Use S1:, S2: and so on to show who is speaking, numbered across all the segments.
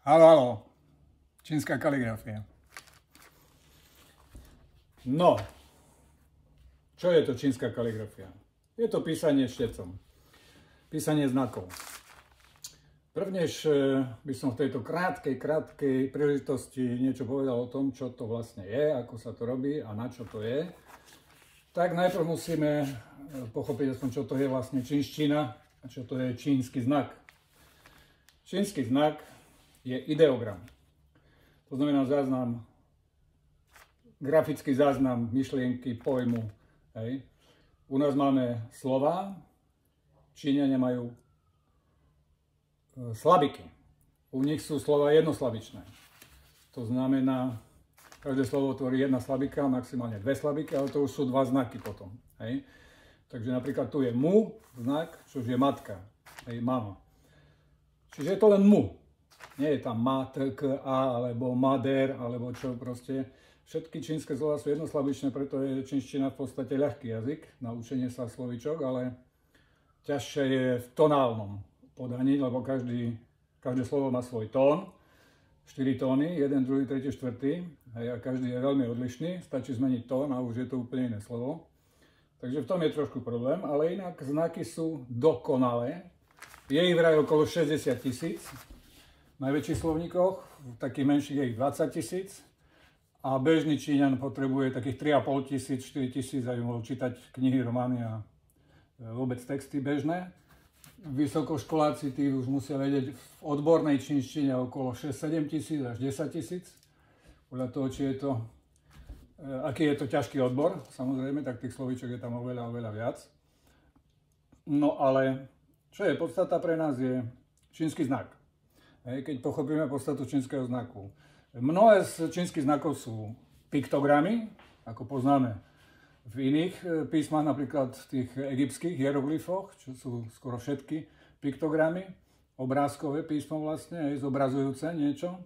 S1: Haló, čínska kaligrafia. No, čo je to čínska kaligrafia? Je to písanie štecom, písanie znakov. Prvnež by som v tejto krátkej príležitosti niečo povedal o tom, čo to vlastne je, ako sa to robí a na čo to je. Tak najprv musíme pochopiť aspoň, čo to je vlastne čínština a čo to je čínsky znak. Čínsky znak je ideogram. To znamená záznam, grafický záznam myšlienky, pojmu. Hej. U nás máme slova, Číňania majú slabiky. U nich sú slova jednoslabičné. To znamená, každé slovo tvorí jedna slabika, maximálne dve slabiky, ale to už sú dva znaky potom. Hej. Takže napríklad tu je mu znak, čo je matka, hej, mama. Čiže je to len mu. Nie je tam ma, t, k, a, alebo mader, alebo čo proste. Všetky čínske slova sú jednoslabičné, preto je čínština v podstate ľahký jazyk na učenie sa slovíčok, ale ťažšie je v tonálnom podaní, lebo každé slovo má svoj tón. 4 tóny, 1, 2, 3, 4. Hej, a každý je veľmi odlišný, stačí zmeniť tón a už je to úplne iné slovo. Takže v tom je trošku problém, ale inak znaky sú dokonalé. Je ich vraj okolo 60 000 v najväčších slovníkoch, v takých menších je ich 20 000 a bežný Číňan potrebuje takých 3 500, 4 000, aby mohol čítať knihy, romány a vôbec texty bežné. Vysokoškoláci tí už musia vedieť v odbornej čínštine okolo 6-7 000 až 10 000, podľa toho, či je to, aký je to ťažký odbor, samozrejme, tak tých slovíčok je tam oveľa viac. No ale čo je podstata pre nás je čínsky znak. Hej, keď pochopíme podstatu čínskeho znaku. Mnohé z čínskych znakov sú piktogramy, ako poznáme v iných písmach, napríklad v tých egyptských hieroglyfoch, čo sú skoro všetky piktogramy, obrázkové písmo vlastne, hej, zobrazujúce niečo.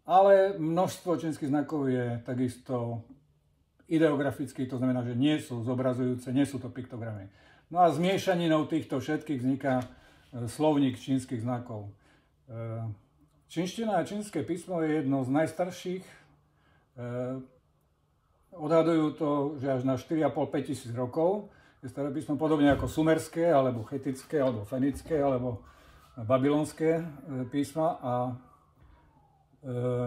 S1: Ale množstvo čínskych znakov je takisto ideografických, to znamená, že nie sú zobrazujúce, nie sú to piktogramy. No a zmiešaninou týchto všetkých vzniká slovník čínskych znakov. Čínština a čínske písmo je jedno z najstarších. Odhadujú to, že až na 4,5–5 tisíc rokov. Je staré písmo podobne ako sumerské, alebo chetické, alebo fenické, alebo babylonské písma. A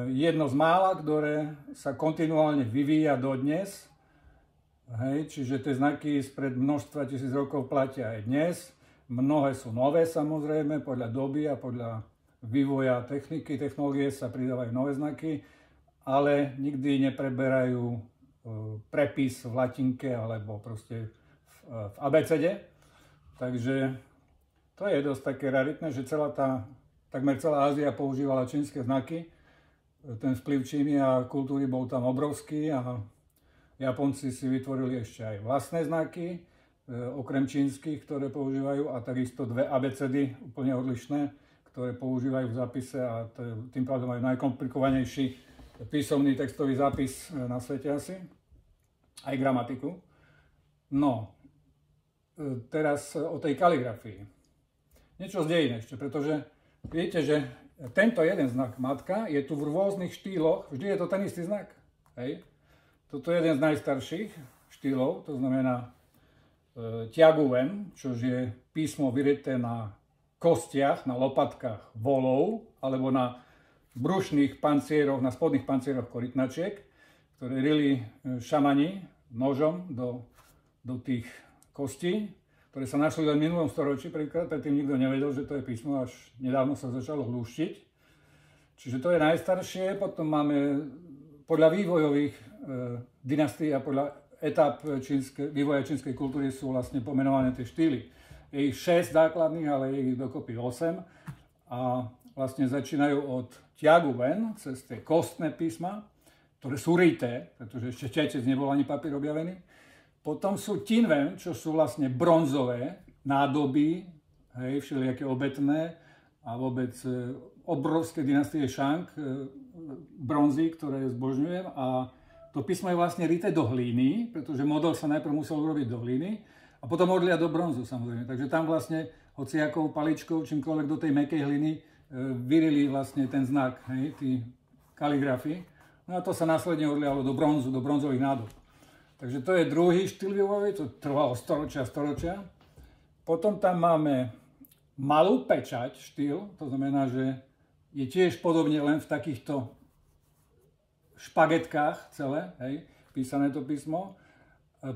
S1: jedno z mála, ktoré sa kontinuálne vyvíja dodnes. Hej, čiže tie znaky spred množstva tisíc rokov platia aj dnes. Mnohé sú nové samozrejme, podľa doby a podľa vývoja techniky, technológie sa pridávajú nové znaky, ale nikdy nepreberajú prepis v latinke alebo proste v abecede. Takže to je dosť také raritné, že takmer celá Ázia používala čínske znaky. Ten vplyv Číny a kultúry bol tam obrovský a Japonci si vytvorili ešte aj vlastné znaky, okrem čínskych, ktoré používajú, a takisto dve abecedy úplne odlišné, ktoré používajú v zapise a tým pádom majú najkomplikovanejší písomný textový zápis na svete asi, aj gramatiku. No, teraz o tej kaligrafii. Niečo z dejín ešte, pretože viete, že tento jeden znak matka je tu v rôznych štýloch, vždy je to ten istý znak. Hej. Toto je jeden z najstarších štýlov, to znamená tiaguwen, čo je písmo vyrité na kostiach, na lopatkách volov, alebo na brušných pancieroch, na spodných pancieroch korytnačiek, ktoré rili šamani nožom do tých kostí, ktoré sa našli len v minulom storočí, predtým nikto nevedel, že to je písmo, až nedávno sa začalo lúštiť. Čiže to je najstaršie, potom máme podľa vývojových dynastií a podľa etap vývoja čínskej kultúry sú vlastne pomenované tie štýly. Je ich 6 základných, ale je ich dokopy 8 a vlastne začínajú od tiaguwen cez tie kostné písma, ktoré sú rité, pretože ešte četec nebol ani papier objavený. Potom sú tinwen, čo sú vlastne bronzové nádoby, hej, všelijaké obetné a vôbec obrovské dynastie Shang, bronzy, ktoré zbožňujem, a to písmo je vlastne rité do hlíny, pretože model sa najprv musel urobiť do hlíny a potom odliať do bronzu samozrejme. Takže tam vlastne hociakou paličkou, čímkoľvek do tej mäkkej hliny vyrili vlastne ten znak, hej, tí kaligrafy. No a to sa následne odlialo do bronzu, do bronzových nádob. Takže to je druhý štýl vývojový, to trvalo storočia. Potom tam máme malú pečať štýl, to znamená, že je tiež podobne len v takýchto špagetkách celé, hej, písané to písmo.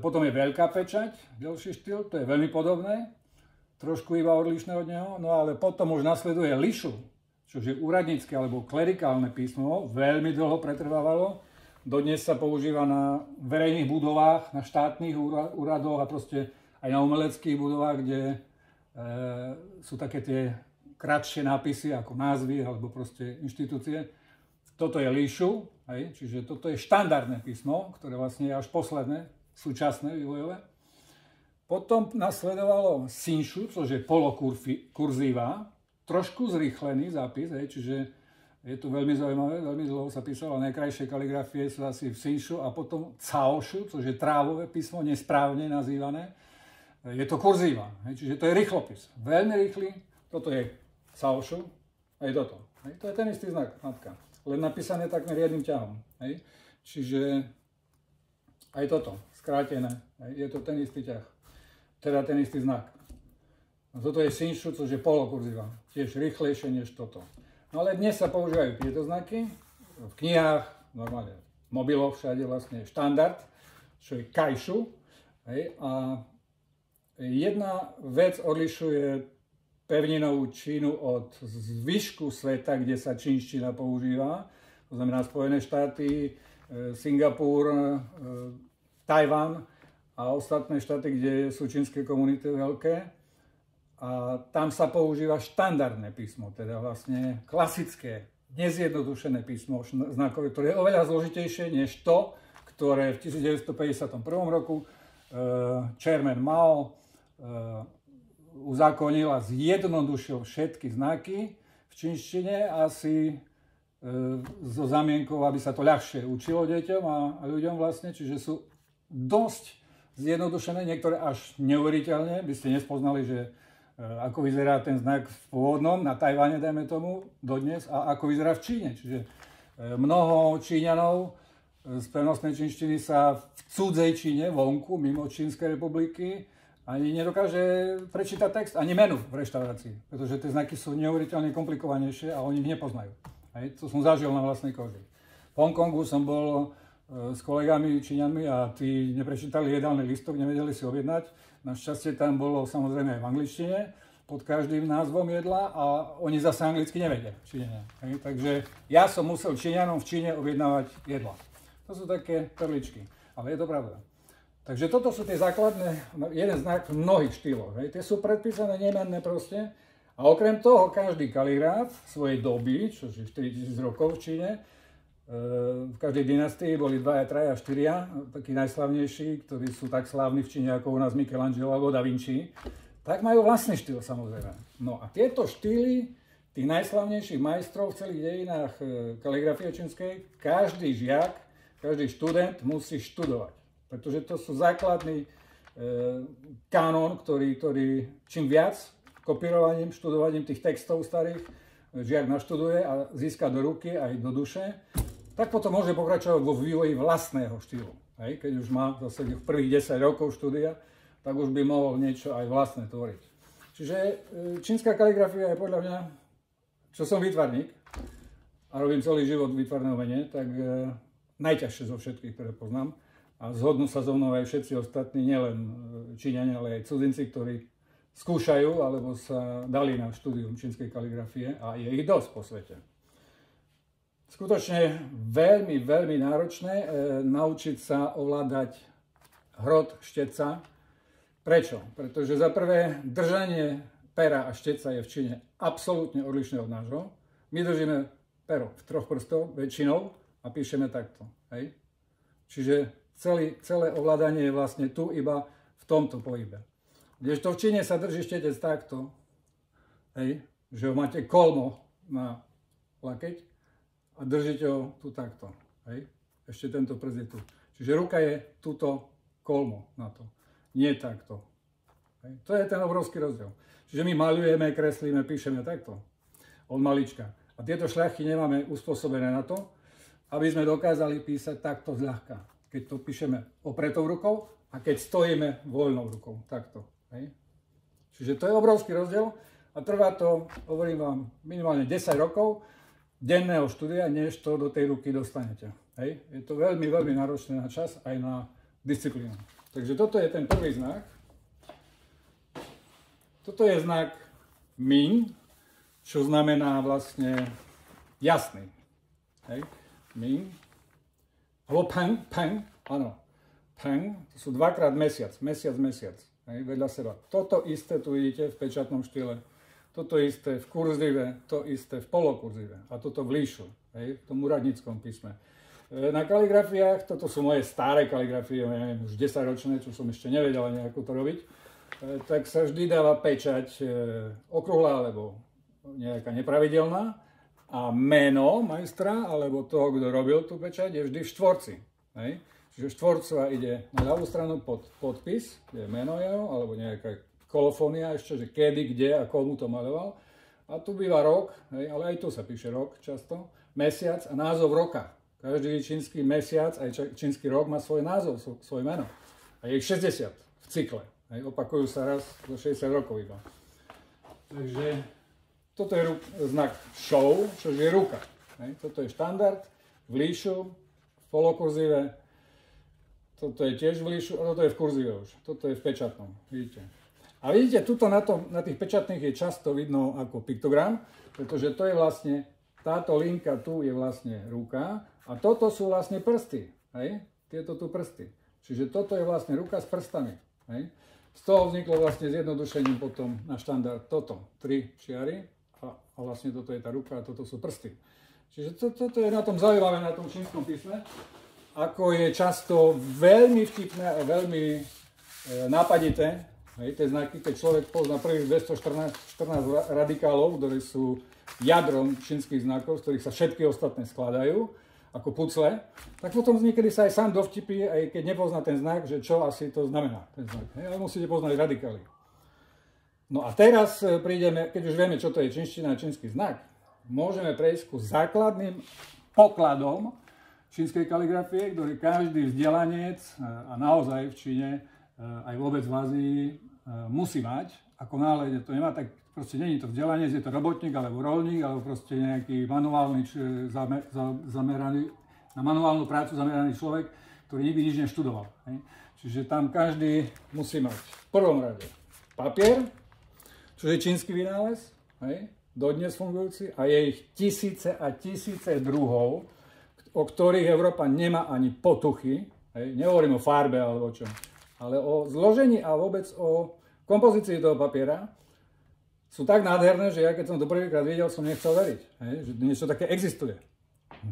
S1: Potom je veľká pečať, ďalší štýl, to je veľmi podobné, trošku iba odlišné od neho, no ale potom už nasleduje lišu, čo je úradnícke alebo klerikálne písmo, veľmi dlho pretrvávalo. Dodnes sa používa na verejných budovách, na štátnych úradoch a proste aj na umeleckých budovách, kde sú také tie kratšie nápisy ako názvy alebo proste inštitúcie. Toto je líšu, hej, čiže toto je štandardné písmo, ktoré vlastne je až posledné, súčasné vývojové. Potom nasledovalo sinšu, čo je polokurzíva, trošku zrýchlený zápis, hej, čiže je to veľmi zaujímavé, veľmi dlho sa písalo, najkrajšie kaligrafie sú asi v sinšu a potom caošu, čo je trávové písmo, nesprávne nazývané. Je to kurzíva, hej, čiže to je rýchlopis, veľmi rýchly, toto je caošu a je toto. Hej, to je ten istý znak, matka, len napísané takmer jedným ťahom. Hej, čiže aj toto, skrátené, hej, je to ten istý ťah, teda ten istý znak. No, toto je sinšu, čo je polokurzíva, tiež rýchlejšie než toto. No ale dnes sa používajú tieto znaky, v knihách, normálne v mobiloch všade vlastne štandard, čo je kajšu. Hej, a jedna vec odlišuje pevninovú Čínu od zvyšku sveta, kde sa čínština používa. To znamená Spojené štáty, Singapur, Tajvan a ostatné štáty, kde sú čínske komunity veľké. A tam sa používa štandardné písmo, teda vlastne klasické, nezjednodušené písmo znakové, ktoré je oveľa zložitejšie než to, ktoré v 1951 roku Chairman Mao uzákonil a zjednodušil všetky znaky v čínštine asi so zámienkou, aby sa to ľahšie učilo deťom a ľuďom vlastne, čiže sú dosť zjednodušené, niektoré až neuveriteľne, by ste nespoznali, že ako vyzerá ten znak v pôvodnom, na Tajvane dajme tomu, dodnes, a ako vyzerá v Číne. Čiže mnoho Číňanov z prenosnej čínštiny sa v cudzej Číne, vonku, mimo Čínskej republiky, ani nedokáže prečítať text, ani menu v reštaurácii, pretože tie znaky sú neuveriteľne komplikovanejšie a oni ich nepoznajú. Hej, to som zažil na vlastnej koži. V Hongkongu som bol s kolegami Číňanmi a tí neprečítali jedálny listok, nevedeli si objednať. Našťastie tam bolo samozrejme aj v angličtine pod každým názvom jedla a oni zase anglicky nevedia, Číňania. Hej, takže ja som musel Číňanom v Číne objednávať jedla. To sú také perličky, ale je to pravda. Takže toto sú tie základné, jeden znak v mnohých štýloch. Hej. Tie sú predpísané nemenné proste. A okrem toho každý kaligraf svojej doby, čo je 4000 rokov v Číne, v každej dynastii boli 2, 3 a 4, takí najslavnejší, ktorí sú tak slávni v Číne ako u nás Michelangelo alebo Da Vinci, tak majú vlastný štýl samozrejme. No a tieto štýly tých najslavnejších majstrov v celých dejinách kaligrafie čínskej, každý žiak, každý študent musí študovať. Pretože to sú základný kanón, ktorý čím viac kopírovaním, študovaním tých textov starých žiak naštuduje a získa do ruky aj do duše, tak potom môže pokračovať vo vývoji vlastného štýlu. Hej? Keď už má zase v prvých 10 rokov štúdia, tak už by mohol niečo aj vlastné tvoriť. Čiže čínska kaligrafia je podľa mňa, čo som výtvarník a robím celý život výtvarné umenie, tak najťažšie zo všetkých, ktoré poznám. A zhodnú sa so mnou aj všetci ostatní, nielen Číňania, ale aj cudzinci, ktorí skúšajú alebo sa dali na štúdium čínskej kaligrafie a je ich dosť po svete. Skutočne veľmi, veľmi náročné naučiť sa ovládať hrot štetca. Prečo? Pretože za prvé držanie pera a štetca je v Číne absolútne odlišné od nášho. My držíme pero v 3 prstoch väčšinou a píšeme takto. Hej? Čiže celé ovládanie je vlastne tu iba v tomto pohybe. Kdežto v Číne sa drží štetec takto, hej, že ho máte kolmo na lakeť a držíte ho tu takto. Hej. Ešte tento prst je tu. Čiže ruka je tuto kolmo na to, nie takto. Hej. To je ten obrovský rozdiel. Čiže my maľujeme, kreslíme, píšeme takto. od malička. A tieto šľachy nemáme uspôsobené na to, aby sme dokázali písať takto zľahka. Keď to píšeme opretou rukou a keď stojíme voľnou rukou. Takto. Hej. Čiže to je obrovský rozdiel a trvá to, hovorím vám, minimálne 10 rokov denného štúdia, než to do tej ruky dostanete. Hej. Je to veľmi, veľmi náročné na čas aj na disciplínu. Takže toto je ten prvý znak. Toto je znak Ming, čo znamená vlastne jasný. Hej. Ming. Alebo Peng, áno. Peng, to sú dvakrát mesiac. Hej, vedľa seba. Toto isté tu vidíte v pečatnom štýle. Toto isté v kurzive, to isté v polokurzive. A toto v líšu, hej, v tom úradníckom písme. Na kaligrafiách, toto sú moje staré kaligrafie, ja neviem, už 10-ročné, čo som ešte nevedel nejako to robiť, tak sa vždy dáva pečať okrúhla alebo nejaká nepravidelná a meno majstra alebo toho, kto robil tú pečať, je vždy v štvorci. Hej. Čiže štvorcová ide na ľavú stranu pod podpis, kde je meno jeho, alebo nejaká kolofónia ešte, že kedy, kde a komu to maloval. A tu býva rok, hej, ale aj tu sa píše rok často, mesiac a názov roka. Každý čínsky mesiac, aj čínsky rok má svoj názov, svoje meno. A je ich 60 v cykle. Hej, opakujú sa raz za 60 rokov iba. Takže toto je znak show, čo je ruka. Hej, toto je štandard v líšu, v polokurzive. Toto je tiež v líšu a toto je v kurzive už. Toto je v pečatnom, vidíte. A vidíte, tuto na tých pečatných je často vidno ako piktogram, pretože to je vlastne, táto linka tu je vlastne ruka a toto sú vlastne prsty, hej? Tieto tu prsty. Čiže toto je vlastne ruka s prstami, hej? Z toho vzniklo vlastne zjednodušením potom na štandard toto, 3 čiary a vlastne toto je tá ruka a toto sú prsty. Čiže toto je na tom zaujímavé, na tom čínskom písme, ako je často veľmi vtipné a veľmi nápadité. Hej, tie znaky, keď človek pozná prvých 214 radikálov, ktorí sú jadrom čínskych znakov, z ktorých sa všetky ostatné skladajú, ako pucle, tak potom niekedy sa aj sám dovtipí, aj keď nepozná ten znak, že čo asi to znamená, ten znak. Hej, ale musíte poznať radikály. No a teraz prídeme, keď už vieme, čo to je čínština a čínsky znak, môžeme prejsť ku základným pokladom čínskej kaligrafie, ktorý každý vzdelanec a naozaj v Číne, aj vôbec v Ázii, musí mať. Ako náhle to nemá, tak proste nie je to vzdelanec, je to robotník alebo roľník, alebo proste nejaký manuálny, zameraný, na manuálnu prácu zameraný človek, ktorý nikdy nič neštudoval. Hej. Čiže tam každý musí mať v prvom rade papier, čo je čínsky vynález, hej, dodnes fungujúci, a je ich tisíce a tisíce druhov, o ktorých Európa nemá ani potuchy, hej, nehovorím o farbe alebo o čom, ale o zložení a vôbec o kompozícii toho papiera sú tak nádherné, že ja keď som to prvýkrát videl, som nechcel veriť, hej, že niečo také existuje.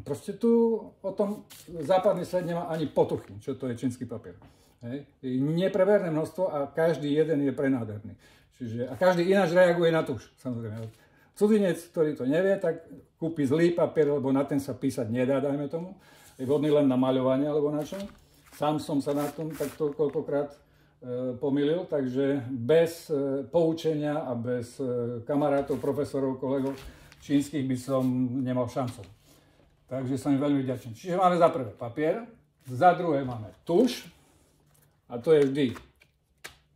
S1: Proste tu o tom západný svet nemá ani potuchy, čo to je čínsky papier. Hej. Je nepreberné množstvo a každý jeden je prenádherný. Čiže, a každý ináč reaguje na tuš, samozrejme. Cudzinec, ktorý to nevie, tak kúpi zlý papier, lebo na ten sa písať nedá, dajme tomu. Je vhodný len na maľovanie alebo na čo. Sám som sa na tom takto koľkokrát pomýlil, takže bez poučenia a bez kamarátov, profesorov, kolegov čínskych by som nemal šancu. Takže som im veľmi vďačný. Čiže máme za prvé papier, za druhé máme tuš, a to je vždy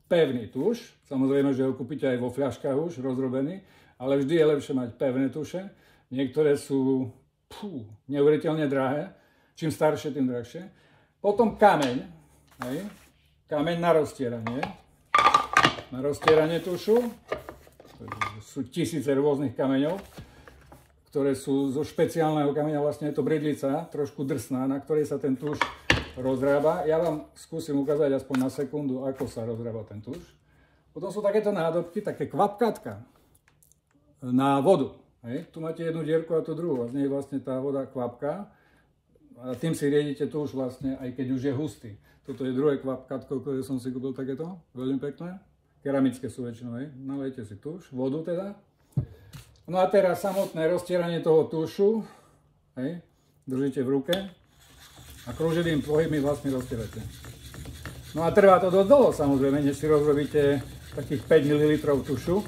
S1: pevný tuš. Samozrejme, že ho kúpite aj vo fľaškách už rozrobený, ale vždy je lepšie mať pevné tuše. Niektoré sú neuveriteľne drahé. Čím staršie, tým drahšie. Potom kameň. Hej. Kameň na roztieranie. Na roztieranie tušu. Sú tisíce rôznych kameňov, ktoré sú zo špeciálneho kameňa. Vlastne je to bridlica, trošku drsná, na ktorej sa ten tuš rozrába. Ja vám skúsim ukázať aspoň na sekundu, ako sa rozrába ten tuš. Potom sú takéto nádobky, také kvapkatka na vodu. Hej. Tu máte jednu dierku a tu druhú. A z nej vlastne tá voda kvapká. A tým si riedite tuš vlastne, aj keď už je hustý. Toto je druhé kvapkatko, ktoré som si kúpil takéto. Veľmi pekné. Keramické sú väčšinou. Hej. Nalejte si tuš, vodu teda. No a teraz samotné roztieranie toho tušu. Hej. Držíte v ruke. A krúživým pohybmi vlastne roztierate. No a trvá to dosť dlho, samozrejme, než si rozrobíte takých 5 ml tušu.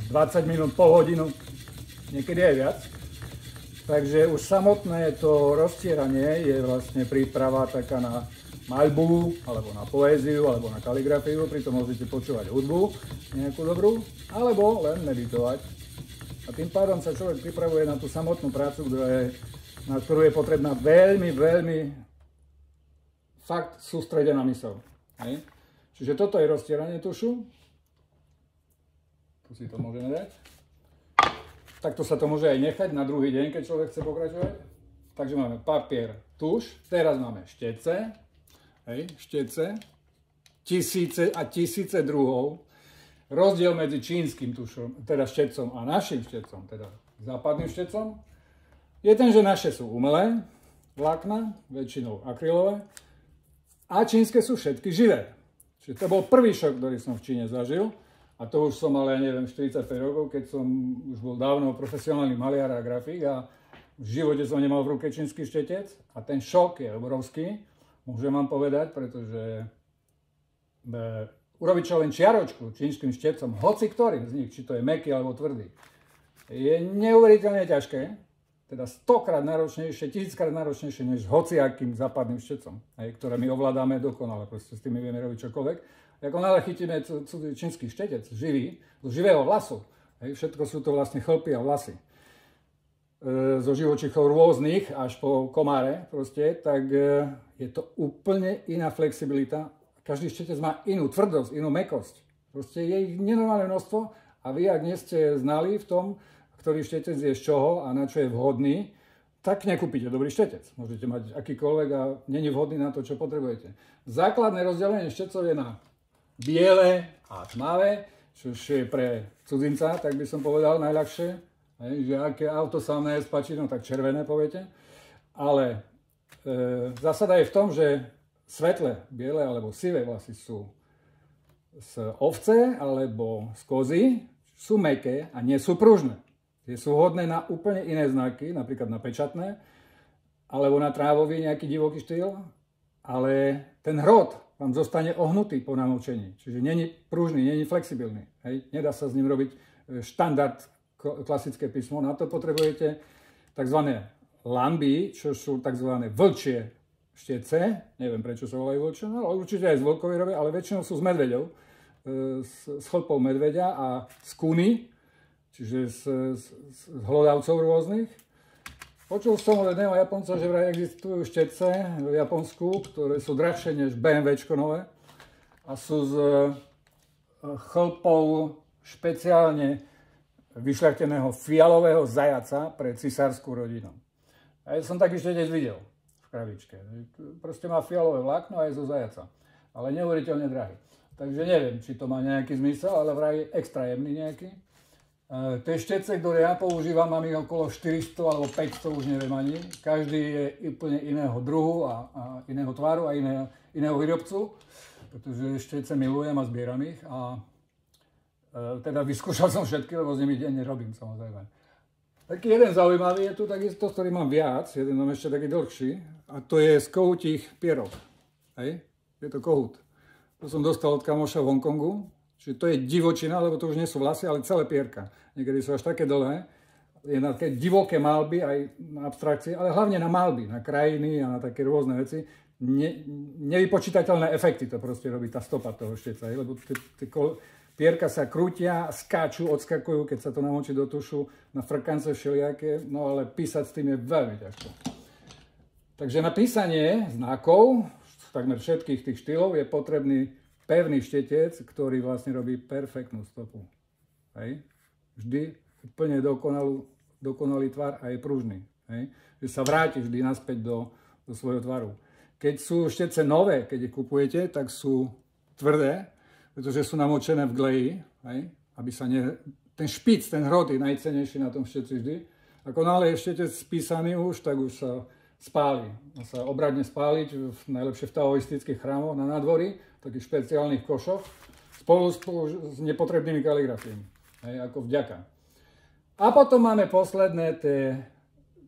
S1: 20 minút, pol hodinu, niekedy aj viac. Takže už samotné to roztieranie je vlastne príprava taká na maľbu, alebo na poéziu, alebo na kaligrafiu, pritom môžete počúvať hudbu, nejakú dobrú, alebo len meditovať. A tým pádom sa človek pripravuje na tú samotnú prácu, na ktorú je potrebná veľmi, veľmi fakt sústredená myseľ. Hej? Čiže toto je roztieranie tušu. Tu si to môžeme dať. Takto sa to môže aj nechať na druhý deň, keď človek chce pokračovať. Takže máme papier, tuš, teraz máme štece, hej, štece, tisíce a tisíce druhov. Rozdiel medzi čínskym tušom, teda štecom a našim štecom, teda západným štecom, je ten, že naše sú umelé vlákna, väčšinou akrylové, a čínske sú všetky živé. Čiže to bol prvý šok, ktorý som v Číne zažil. A to už som mal, ja neviem, 45 rokov, keď som už bol dávno profesionálny maliar a grafik a v živote som nemal v ruke čínsky štetec. A ten šok je obrovský, môžem vám povedať, pretože urobiť čo len čiaročku čínskym štecom, hoci ktorým z nich, či to je mäkký alebo tvrdý, je neuveriteľne ťažké, teda 100-krát náročnejšie, 1000-krát náročnejšie než hociakým západným štecom, ktoré my ovládame dokonale, proste s tými vieme robiť čokoľvek. Ako náhle chytíme cudzí čínsky štetec, živý, zo živého vlasu, všetko sú to vlastne chlpy a vlasy, zo živočíchov rôznych až po komáre, proste, tak je to úplne iná flexibilita. Každý štetec má inú tvrdosť, inú mäkkosť. Proste je ich nenormálne množstvo a vy, ak nie ste znali v tom, ktorý štetec je z čoho a na čo je vhodný, tak nekúpite dobrý štetec. Môžete mať akýkoľvek a není vhodný na to, čo potrebujete. Základné rozdelenie štetcov je na biele a tmavé, čo je pre cudzinca, tak by som povedal najľahšie. Že aké auto sa vám najviac páči, no tak červené poviete. Ale zásada je v tom, že svetlé, biele alebo sivé vlasy sú z ovce alebo z kozy, sú mäkké a nie sú pružné. Tie sú hodné na úplne iné znaky, napríklad na pečatné, alebo na trávový nejaký divoký štýl, ale ten hrot vám zostane ohnutý po namočení. Čiže není pružný, není flexibilný. Hej? Nedá sa s ním robiť štandard klasické písmo. Na to potrebujete tzv. Lamby, čo sú tzv. Vlčie štece. Neviem, prečo sa volajú vlčie, no, ale určite aj z vlkovej robia, ale väčšinou sú z medveďov. S chlpou medveďa a z kuny, čiže z hlodavcov rôznych. Počul som od jedného Japonca, že vraj existujú štece v Japonsku, ktoré sú drahšie než BMWčko nové a sú z chlpov špeciálne vyšľachteného fialového zajaca pre cisárskú rodinu. A ja som taký štetec videl v krabičke. Proste má fialové vlákno a je zo zajaca, ale neuveriteľne drahý. Takže neviem, či to má nejaký zmysel, ale vraj je extra jemný nejaký. Tie štece, ktoré ja používam, mám ich okolo 400 alebo 500, už neviem ani. Každý je úplne iného druhu a iného tvaru a iného výrobcu, pretože štece milujem a zbieram ich. A teda vyskúšal som všetky, lebo s nimi denne robím, samozrejme. Taký jeden zaujímavý je tu takisto, ktorý mám viac, jeden mám ešte taký dlhší, a to je z kohutích pierok. Hej? Je to kohút. To som dostal od kamoša v Hongkongu. Čiže to je divočina, lebo to už nie sú vlasy, ale celé pierka. Niekedy sú až také dlhé. Je na také divoké malby, aj na abstrakcie, ale hlavne na malby, na krajiny a na také rôzne veci. Nevypočítateľné efekty to proste robí tá stopa toho šteca. Lebo tie pierka sa krútia, skáču, odskakujú, keď sa to namočí do tušu, na frkance všelijaké, no ale písať s tým je veľmi ťažko. Takže na písanie znakov, takmer všetkých tých štýlov, je potrebný pevný štetec, ktorý vlastne robí perfektnú stopu. Hej? Vždy úplne dokonalý tvar a je pružný. Hej? Že sa vráti vždy naspäť do svojho tvaru. Keď sú štece nové, keď ich kupujete, tak sú tvrdé, pretože sú namočené v gleji, hej? Aby sa ten špic, ten hrot je najcennejší na tom šteci vždy. Ako náhle je štetec spísaný už, tak už sa spáli. Má sa obradne spáliť, najlepšie v taoistických chrámoch na nádvorí, takých špeciálnych košoch, spolu s nepotrebnými kaligrafiami, ako vďaka. A potom máme posledné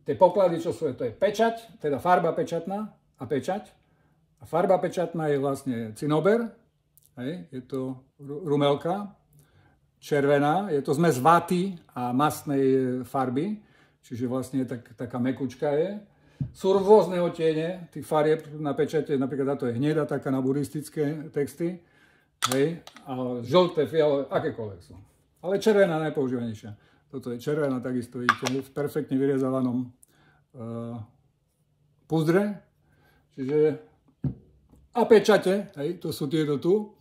S1: tie poklady, čo sú, to je pečať, teda farba pečatná a pečať. A farba pečatná je vlastne cinober, je to rumelka, červená, je to zmes vaty a mastnej farby, čiže vlastne taká mekučka je. Sú rôzne odtiene tých farieb na pečate, napríklad táto je hnedá, taká na buddhistické texty, hej, a žlté, fialové, akékoľvek sú. Ale červená najpoužívanejšia. Toto je červená, takisto vidíte, v perfektne vyrezávanom púzdre. Čiže a pečate, hej, to sú tieto tu,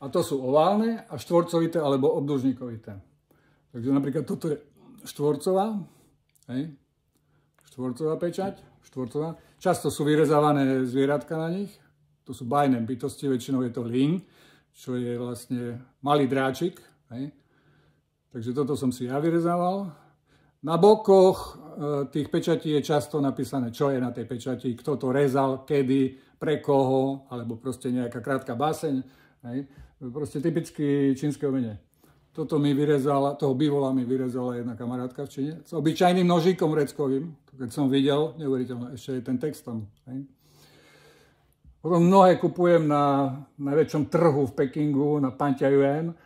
S1: a to sú oválne a štvorcovité alebo obdĺžnikovité. Takže napríklad toto je štvorcová, hej, štvorcová pečať, štvorcová. Často sú vyrezávané zvieratka na nich. To sú bajné bytosti, väčšinou je to líň, čo je vlastne malý dráčik. Hej. Takže toto som si ja vyrezával. Na bokoch tých pečatí je často napísané, čo je na tej pečati, kto to rezal, kedy, pre koho, alebo proste nejaká krátka báseň. Hej. Proste typicky čínske umenie. Toto mi vyrezala, toho bivola mi vyrezala jedna kamarátka v Číne s obyčajným nožíkom vreckovým. Keď som videl, neuveriteľné, ešte je ten text tam. Hej. Potom mnohé kupujem na najväčšom trhu v Pekingu, na Pantiayuan,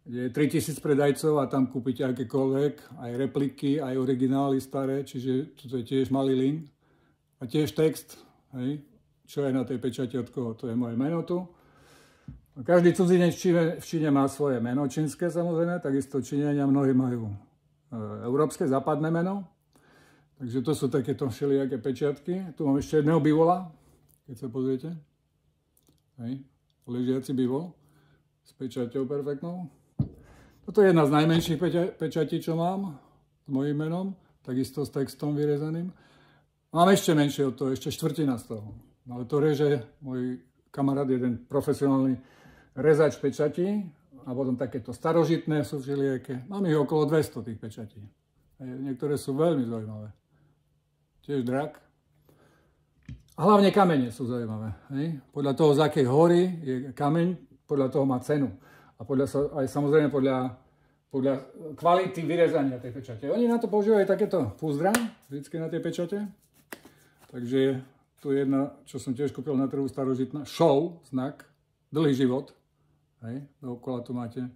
S1: kde je 3000 predajcov a tam kúpite akékoľvek, aj repliky, aj originály staré, čiže toto je tiež malý link. A tiež text, hej, čo je na tej pečati od koho, to je moje meno tu. Každý cudzinec v Číne má svoje meno čínske, samozrejme, takisto Číňania mnohí majú európske, západné meno. Takže to sú takéto všelijaké pečiatky. Tu mám ešte jedného bivola, keď sa pozriete. Hej, ležiaci bivol s pečaťou perfektnou. Toto je jedna z najmenších pečatí, čo mám s mojím menom, takisto s textom vyrezaným. Mám ešte menšie od toho, ešte štvrtina z toho. Ale to reže môj kamarát, jeden profesionálny rezač pečatí a potom takéto starožitné sú všelijaké. Mám ich okolo 200 tých pečatí. Niektoré sú veľmi zaujímavé. Tiež drak. A hlavne kamene sú zaujímavé. Hej? Podľa toho, z akej hory je kameň, podľa toho má cenu. A aj samozrejme podľa kvality vyrezania tej pečate. Oni na to používajú takéto púzdra, vždycky na tej pečate. Takže tu je jedna, čo som tiež kúpil na trhu, starožitná. Show, znak, dlhý život. Hej, dookola tu máte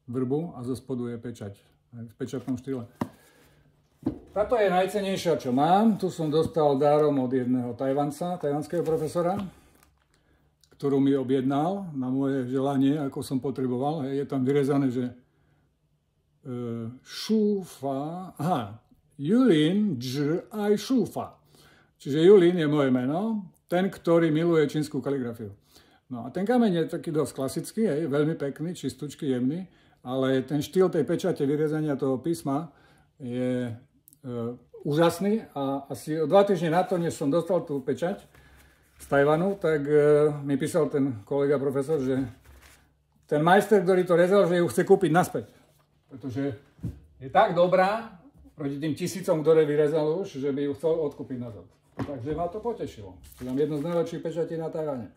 S1: vrbu a zo spodu je pečať. Hej, v pečatnom štýle. Táto je najcennejšia, čo mám. Tu som dostal dárom od jedného tajvanského profesora, ktorú mi objednal na moje želanie, ako som potreboval. Hej, je tam vyrezané, že Shufa, Yulin Zhi Ai Shufa. Čiže Yulin je moje meno, ten, ktorý miluje čínsku kaligrafiu. No a ten kameň je taký dosť klasický, hej, veľmi pekný, čistúčky, jemný, ale ten štýl tej pečate vyrezania toho písma je úžasný a asi o 2 týždne na to, než som dostal tú pečať z Tajvanu, tak mi písal ten kolega profesor, že ten majster, ktorý to rezal, že ju chce kúpiť naspäť, pretože je tak dobrá proti tým tisícom, ktoré vyrezal už, že by ju chcel odkúpiť nazad. Takže ma to potešilo. Je tam jedno z najlepších pečatí na Tajvane.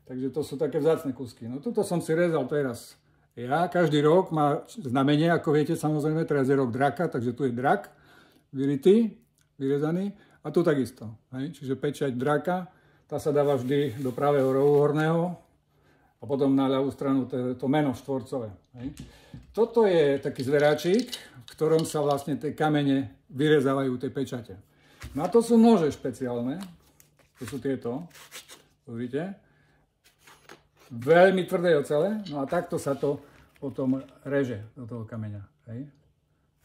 S1: Takže to sú také vzácne kusky. No tuto som si rezal teraz. Ja každý rok má znamenie, ako viete, samozrejme, teraz je rok draka, takže tu je drak, vyritý, vyrezaný. A tu takisto. Hej? Čiže pečať draka, tá sa dáva vždy do pravého rohu horného a potom na ľavú stranu to meno štvorcové. Hej? Toto je taký zveráčik, v ktorom sa vlastne tie kamene vyrezávajú tie pečate. Na to sú nože špeciálne, to sú tieto, vidíte. Veľmi tvrdé ocele, no a takto sa to potom reže do toho kameňa. Hej.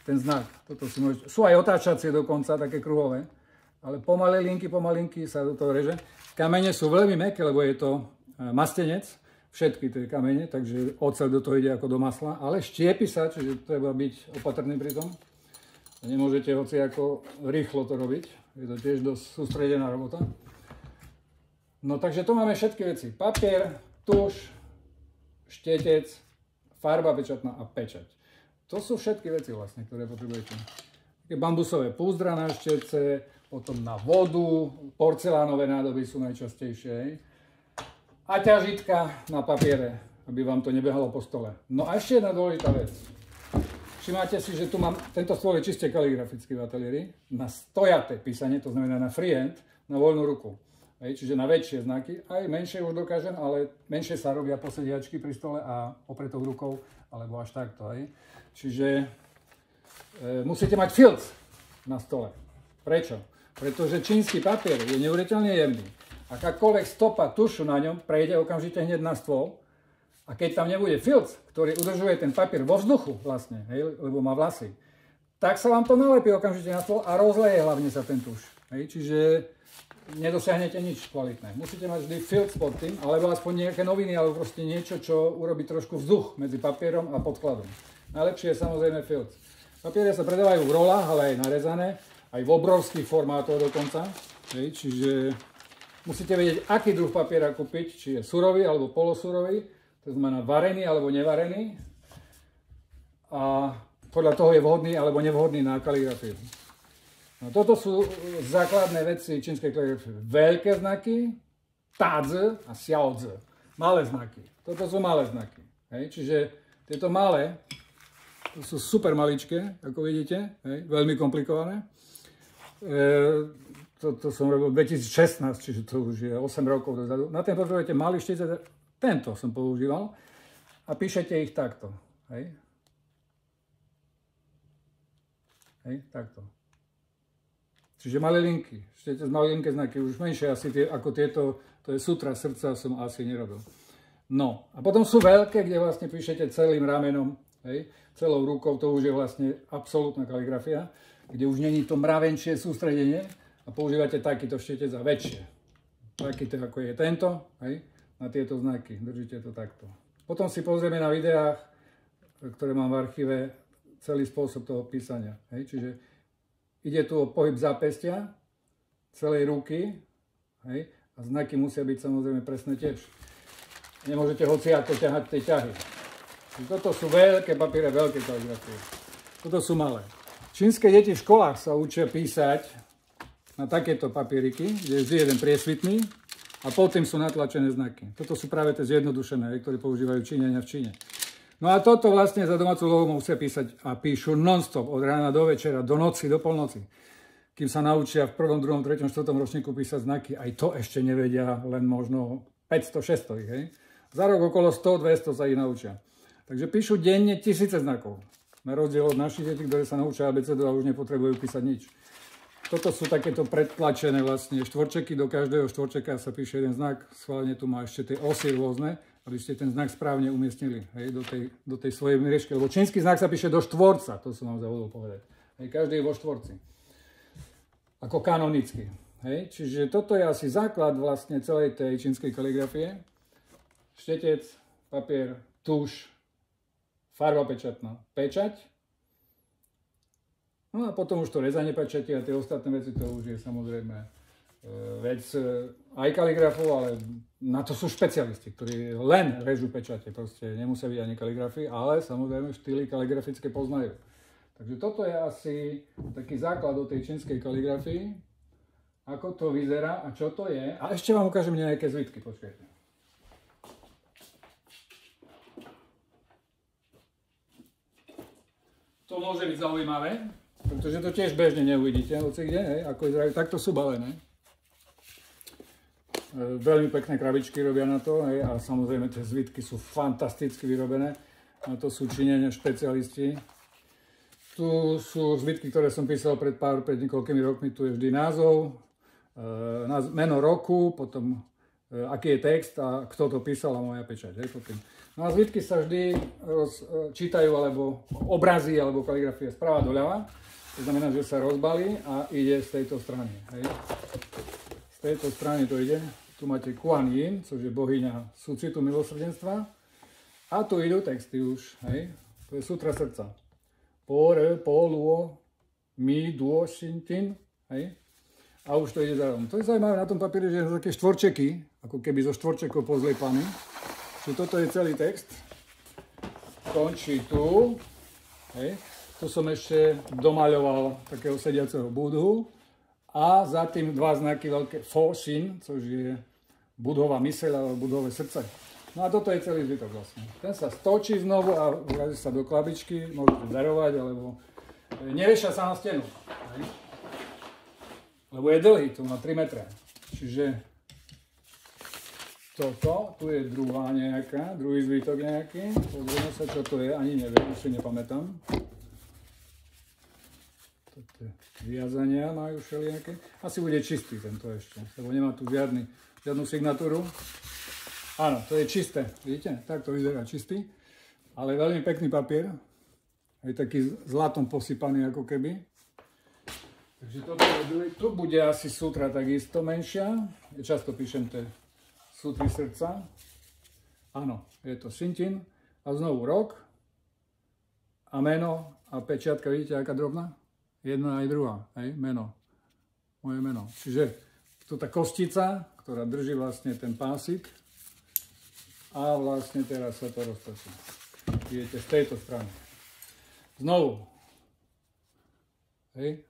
S1: Ten znak, toto si môžete... Sú aj otáčacie dokonca, také kruhové, ale pomalinky sa do toho reže. Kamene sú veľmi mäkké, lebo je to mastenec, všetky tie kamene, takže oceľ do toho ide ako do masla, ale štiepi sa, čiže treba byť opatrný pri tom. Nemôžete hoci ako rýchlo to robiť, je to tiež dosť sústredená robota. No takže tu máme všetky veci. Papier, tuš, štetec, farba pečatná a pečať. To sú všetky veci vlastne, ktoré potrebujete. Také bambusové púzdra na štetce, potom na vodu, porcelánové nádoby sú najčastejšie. A ťažitka na papiere, aby vám to nebehalo po stole. No a ešte jedna dôležitá vec. Všimáte si, že tu mám, tento stôl je čiste kaligrafický v ateliéri, na stojaté písanie, to znamená na freehand, na voľnú ruku. Hej, čiže na väčšie znaky, aj menšie už dokážem, ale menšie sa robia posediačky pri stole a opretou rukou alebo až takto. Hej. Čiže musíte mať filc na stole. Prečo? Pretože čínsky papier je neuveriteľne jemný. Akákoľvek stopa tušu na ňom prejde okamžite hneď na stôl. A keď tam nebude filc, ktorý udržuje ten papier vo vzduchu vlastne, hej, lebo má vlasy, tak sa vám to nalepí okamžite na stôl a rozleje hlavne sa ten tuš. Hej, čiže nedosiahnete nič kvalitné. Musíte mať vždy filc pod tým, alebo aspoň nejaké noviny, alebo proste niečo, čo urobí trošku vzduch medzi papierom a podkladom. Najlepšie je samozrejme filc. Papiere sa predávajú v rolách, ale aj narezané, aj v obrovských formátoch dokonca. Hej, čiže musíte vedieť, aký druh papiera kúpiť, či je surový alebo polosurový, to znamená varený alebo nevarený. A podľa toho je vhodný alebo nevhodný na kaligrafiu. No, toto sú základné veci čínskej kaligrafie. Veľké znaky, tadzi a xiaozi. Malé znaky. Toto sú malé znaky. Hej, čiže tieto malé, to sú super maličké, ako vidíte, hej, veľmi komplikované. To som robil v 2016, čiže to už je 8 rokov dozadu. Na ten potrebujete malý štítec, tento som používal a píšete ich takto. Hej. Hej, takto. Čiže malé linky, štítec malé linké znaky, už menšie asi ako tieto, to je sutra srdca, som asi nerobil. No, a potom sú veľké, kde vlastne píšete celým ramenom, hej, celou rukou, to už je vlastne absolútna kaligrafia, kde už není to mravenčie sústredenie a používate takýto štítec a väčšie. Takýto ako je tento, hej, na tieto znaky, držíte to takto. Potom si pozrieme na videách, ktoré mám v archíve, celý spôsob toho písania, hej, čiže ide tu o pohyb zápestia, celej ruky, hej, a znaky musia byť samozrejme presné tiež. Nemôžete hociako ťahať tej ťahy. Toto sú veľké papiere, veľké kaligrafie. Toto sú malé. Čínske deti v školách sa učia písať na takéto papieriky, kde je vždy jeden priesvitný a pod tým sú natlačené znaky. Toto sú práve tie zjednodušené, ktoré používajú Číňania v Číne. No a toto vlastne za domácu úlohu musia písať a píšu non-stop, od rána do večera, do noci, do polnoci. Kým sa naučia v 1., 2., 3., 4. ročníku písať znaky, aj to ešte nevedia, len možno 500, 600 ich, hej. Za rok okolo 100, 200 sa ich naučia. Takže píšu denne tisíce znakov. Na rozdiel od našich detí, ktoré sa naučia abecedu a už nepotrebujú písať nič. Toto sú takéto predtlačené vlastne štvorčeky, do každého štvorčeka sa píše jeden znak. Schválne tu má ešte tie osy rôzne, aby ste ten znak správne umiestnili, hej, do tej svojej mriežky. Lebo čínsky znak sa píše do štvorca, to som vám zabudol povedať. Hej, každý je vo štvorci. Ako kanonicky. Hej, čiže toto je asi základ vlastne celej tej čínskej kaligrafie. Štetec, papier, tuš, farba pečatná, pečať. No a potom už to rezanie pečati a tie ostatné veci, to už je samozrejme vec aj kaligrafov, ale na to sú špecialisti, ktorí len režú pečate, proste nemusia byť ani kaligrafii, ale samozrejme štýly kaligrafické poznajú. Takže toto je asi taký základ o tej čínskej kaligrafii, ako to vyzerá a čo to je. A ešte vám ukážem nejaké zvitky, počkajte. To môže byť zaujímavé, pretože to tiež bežne neuvidíte, hoci kde, hej, ako vyzerajú, takto sú balené. Veľmi pekné krabičky robia na to, hej, a samozrejme tie zvitky sú fantasticky vyrobené. Na to sú Číňania špecialisti. Tu sú zvitky, ktoré som písal pred niekoľkými rokmi, tu je vždy názov, meno roku, potom aký je text a kto to písal a moja pečať. Hej, potom. No a zvitky sa vždy čítajú, alebo obrazy, alebo kaligrafia sprava doľava. To znamená, že sa rozbalí a ide z tejto strany. Hej. Z tejto strany to ide. Tu máte Kuan Yin, což je bohyňa súcitu milosrdenstva. A tu idú texty už. Hej. To je sutra srdca. Po, re, po, luo, mi, duo, shin, tin. Hej. A už to ide za rom. To je zaujímavé na tom papieri, že sú také štvorčeky, ako keby zo štvorčekov pozlepaný. Čiže toto je celý text. Končí tu. Hej. Tu som ešte domaľoval takého sediaceho Budhu. A za tým dva znaky veľké Fo, Shin, což je Budhova myseľ alebo Budhové srdce. No a toto je celý zvytok vlastne. Ten sa stočí znovu a vrazí sa do klabičky, môžete darovať, alebo nevieša sa na stenu. Hej. Lebo je dlhý, tu má 3 metre. Čiže toto, tu je druhá nejaká, druhý zvítok nejaký. Pozrieme sa, čo to je, ani neviem, už si nepamätám. Toto je viazania majú všelijaké. Asi bude čistý tento ešte, lebo nemá tu žiadnu signatúru. Áno, to je čisté, vidíte? Tak to vyzerá čistý, ale veľmi pekný papier. Je taký zlatom posypaný ako keby. Takže toto je, tu bude asi sutra takisto menšia. Ja často píšem tie sutry srdca. Áno, je to Sintin. A znovu rok. A meno a pečiatka, vidíte, aká drobná? Jedna aj druhá, hej, meno. Moje meno. Čiže tu tá kostica, ktorá drží vlastne ten pásik. A vlastne teraz sa to roztočí. Vidíte, z tejto strany. Znovu. Hej.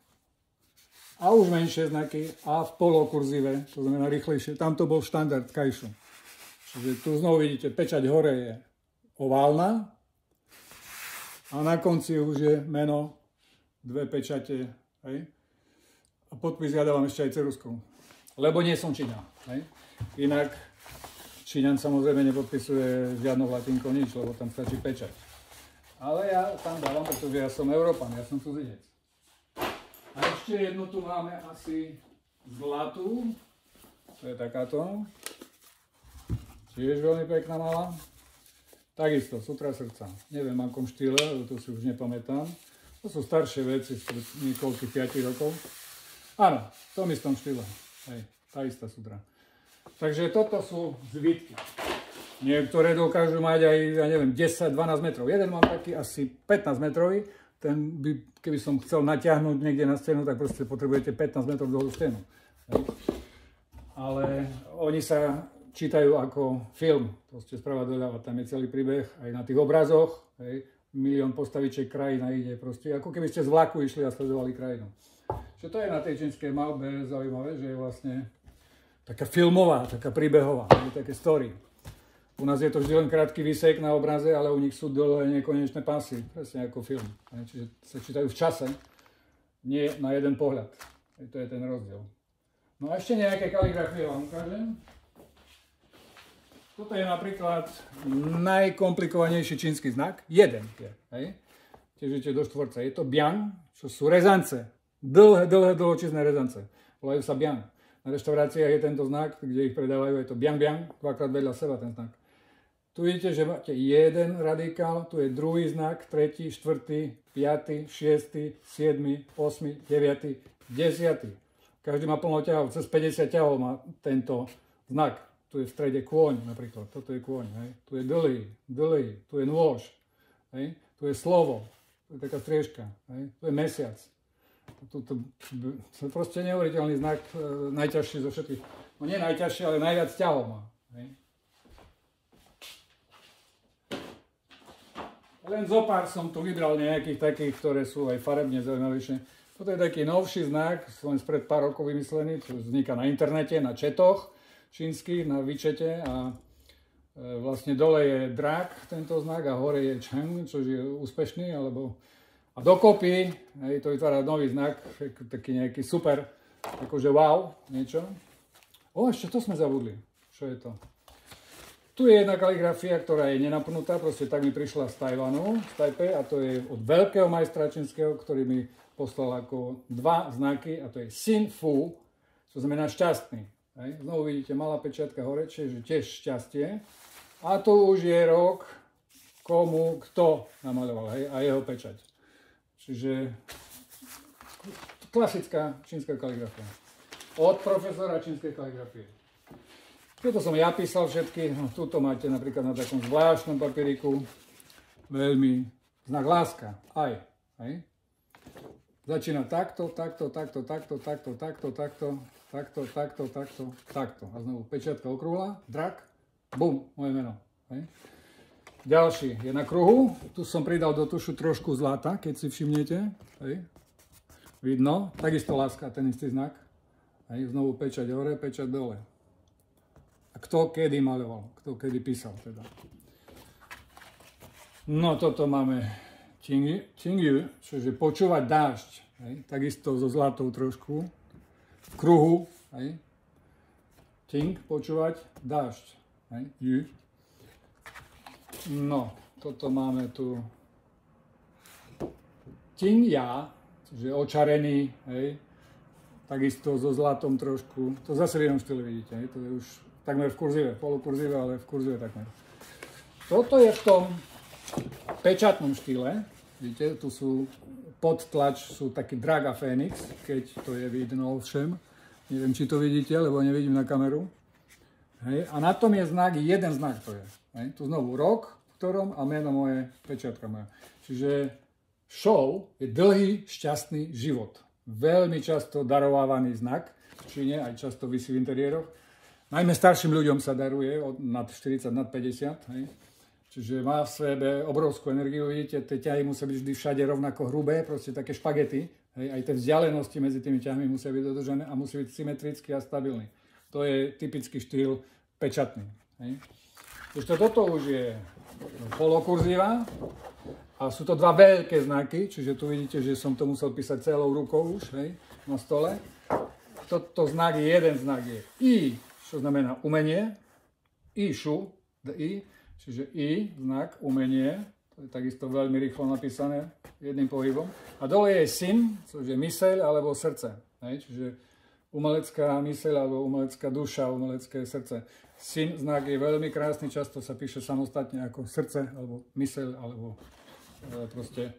S1: A už menšie znaky a v polokurzive, to znamená rýchlejšie. Tam to bol štandard kajšu. Čiže tu znovu vidíte, pečať hore je oválna a na konci už je meno, dve pečate, hej. A podpis ja dávam ešte aj ceruzkou, lebo nie som Číňan, hej. Inak Číňan samozrejme nepodpisuje žiadnou latinkou nič, lebo tam stačí pečať. Ale ja tam dávam, pretože ja som Európan, ja som cudzinec. A ešte jednu tu máme asi zlatú, to je takáto, tiež veľmi pekná malá. Takisto, sutra srdca, neviem v akom štýle, to si už nepamätám. To sú staršie veci spred niekoľkých 5 rokov. Áno, v tom istom štýle, hej, tá istá sutra. Takže toto sú zvitky. Niektoré dokážu mať aj, ja neviem, 10-12 metrov. Jeden mám taký asi 15 metrový. Ten by, keby som chcel natiahnuť niekde na stenu, tak proste potrebujete 15 metrov dlhú stenu. Ale oni sa čítajú ako film. Proste sprava doľava, tam je celý príbeh. Aj na tých obrazoch, hej, milión postavičiek, krajina ide proste. Ako keby ste z vlaku išli a sledovali krajinu. Čiže to je na tej čínskej malbe zaujímavé, že je vlastne taká filmová, taká príbehová, také story. U nás je to vždy len krátky výsek na obraze, ale u nich sú dole nekonečné pásy, presne ako film. Čiže sa čítajú v čase, nie na jeden pohľad. To je ten rozdiel. No a ešte nejaké kaligrafie vám ukážem. Toto je napríklad najkomplikovanejší čínsky znak. Jeden je, hej. Tiež idete do štvorca. Je to biang, čo sú rezance. Dlhočízne rezance. Volajú sa biang. Na reštauráciách je tento znak, kde ich predávajú, je to biang biang, dvakrát vedľa seba ten znak. Tu vidíte, že máte jeden radikál, tu je druhý znak, tretí, štvrtý, piatý, šiestý, siedmy, osmy, deviatý, desiatý. Každý má plno ťahov, cez 50 ťahov má tento znak. Tu je v strede kôň napríklad, toto je kôň, hej. Tu je dlý, tu je nôž, hej. Tu je slovo, tu je taká striežka, hej. Tu je mesiac. To je proste neuveriteľný znak, najťažší zo všetkých. No nie najťažší, ale najviac ťahov má, hej. Len zopár som tu vybral nejakých takých, ktoré sú aj farebne zaujímavejšie. Toto je taký novší znak, len spred pár rokov vymyslený, čo vzniká na internete, na četoch čínskych, na výčete a vlastne dole je drak, tento znak, a hore je Cheng, čo je úspešný, alebo a dokopy, hej, to vytvára nový znak, taký nejaký super, akože wow, niečo. O, ešte to sme zabudli. Čo je to? Tu je jedna kaligrafia, ktorá je nenapnutá, proste tak mi prišla z Tajvanu, z Tajpe, a to je od veľkého majstra čínskeho, ktorý mi poslal ako dva znaky, a to je Xin Fu, čo znamená šťastný. Hej. Znovu vidíte malá pečiatka hore, čiže tiež šťastie. A tu už je rok, komu, kto namaľoval, hej, a jeho pečať. Čiže klasická čínska kaligrafia. Od profesora čínskej kaligrafie. Toto som ja písal všetky, no, tuto máte napríklad na takom zvláštnom papieriku veľmi znak láska, aj, hej. Začína takto, takto, takto, takto, takto, takto, takto, takto, takto, takto, takto. A znovu pečiatka okrúhla, drak, bum, moje meno, hej. Ďalší je na kruhu, tu som pridal do tušu trošku zlata, keď si všimnete, hej. Vidno, takisto láska, ten istý znak, hej. Znovu pečať hore, pečať dole. A kto kedy maľoval, kto kedy písal teda. No toto máme Qingyu, čiže počúvať dážď, hej? Takisto so zlatou trošku, v kruhu, hej? Qing, počúvať dážď, Hej? J. No, toto máme tu Ťin-ja, čiže očarený, hej? Takisto so zlatom trošku. To zase v inom štýle vidíte, hej? To je už takmer v kurzive, polokurzive, ale v kurzive takmer. Toto je v tom pečatnom štýle. Vidíte, tu sú podtlač, sú taký Draga Phoenix, keď to je vidno ovšem. Neviem, či to vidíte, lebo nevidím na kameru. Hej. A na tom je znak, jeden znak to je. Hej. Tu znovu rok, v ktorom a meno moje, pečiatka moja. Čiže show je dlhý, šťastný život. Veľmi často darovávaný znak, či nie, aj často visí v interiéroch. Najmä starším ľuďom sa daruje, od nad 40, nad 50. Hej. Čiže má v sebe obrovskú energiu, vidíte, tie ťahy musia byť vždy všade rovnako hrubé, proste také špagety. Hej, aj tie vzdialenosti medzi tými ťahmi musia byť dodržané a musí byť symetrický a stabilný. To je typický štýl pečatný. Hej. Ešte toto už je polokurzíva a sú to dva veľké znaky, čiže tu vidíte, že som to musel písať celou rukou už, hej, na stole. Toto znak je, jeden znak je I, čo znamená umenie, I-šu, I, čiže I, znak, umenie, to je takisto veľmi rýchlo napísané jedným pohybom. A dole je sin, čo je myseľ alebo srdce. Hej? Čiže umelecká myseľ alebo umelecká duša, umelecké srdce. Sin znak je veľmi krásny, často sa píše samostatne ako srdce alebo myseľ alebo proste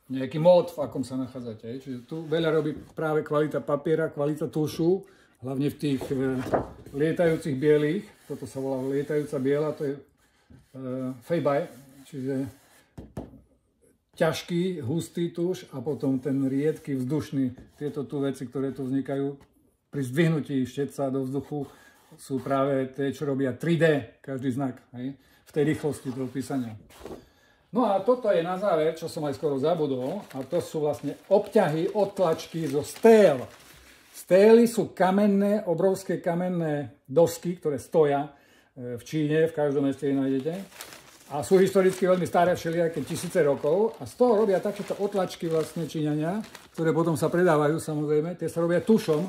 S1: nejaký mód, v akom sa nachádzate. Hej? Čiže tu veľa robí práve kvalita papiera, kvalita tušu, hlavne v tých lietajúcich bielých. Toto sa volá lietajúca biela, to je Fei-bai, čiže ťažký, hustý tuš a potom ten riedky, vzdušný. Tieto tu veci, ktoré tu vznikajú pri zdvihnutí štetca do vzduchu, sú práve tie, čo robia 3D, každý znak, hej, v tej rýchlosti toho písania. No a toto je na záver, čo som aj skoro zabudol, a to sú vlastne obťahy, odtlačky zo stél. Stély sú kamenné, obrovské kamenné dosky, ktoré stoja v Číne, v každom meste ich nájdete. A sú historicky veľmi staré, všelijaké tisíce rokov. A z toho robia takéto otlačky vlastne Číňania, ktoré potom sa predávajú samozrejme. Tie sa robia tušom,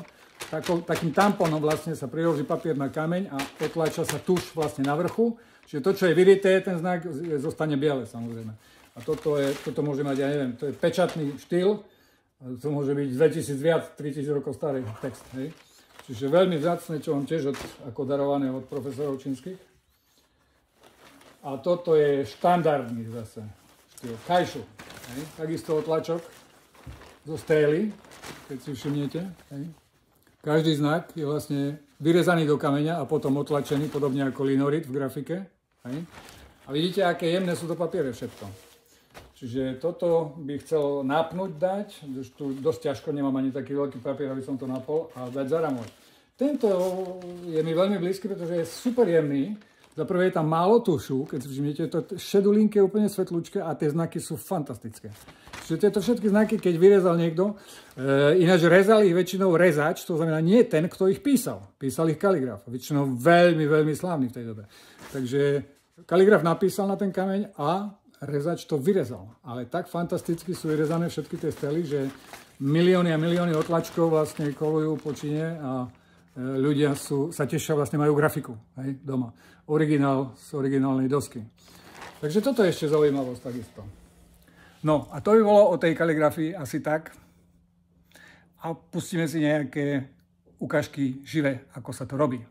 S1: takým tamponom vlastne sa priloží papier na kameň a otlača sa tuš vlastne na vrchu. Čiže to, čo je vyrité, ten znak zostane biele samozrejme. A toto môže mať, ja neviem, to je pečatný štýl. To môže byť 2000 viac, 3000 rokov starý text. Hej. Čiže veľmi vzácne, čo mám tiež ako darované od profesorov čínskych. A toto je štandardný zase štýl kajšu. Hej. Takisto otlačok zo stély, keď si všimnete. Hej. Každý znak je vlastne vyrezaný do kameňa a potom otlačený, podobne ako linorit v grafike. Hej. A vidíte, aké jemné sú to papiere všetko. Čiže toto by chcel napnúť dať, tu dosť ťažko, nemám ani taký veľký papier, aby som to napol, a dať zaramovať. Tento je mi veľmi blízky, pretože je super jemný. Za prvé je tam málo tušu, keď si všimnete, to šedulinky je úplne svetlúčke a tie znaky sú fantastické. Čiže tieto všetky znaky, keď vyrezal niekto, ináč rezal ich väčšinou rezač, to znamená nie ten, kto ich písal. Písal ich kaligraf, väčšinou veľmi, veľmi slávny v tej dobe. Takže kaligraf napísal na ten kameň a rezač to vyrezal. Ale tak fantasticky sú vyrezané všetky tie stely, že milióny a milióny otlačkov vlastne kolujú po Číne a ľudia sa tešia, vlastne majú grafiku, hej, doma. Originál z originálnej dosky. Takže toto je ešte zaujímavosť takisto. No a to by bolo o tej kaligrafii asi tak. A pustíme si nejaké ukážky živé, ako sa to robí.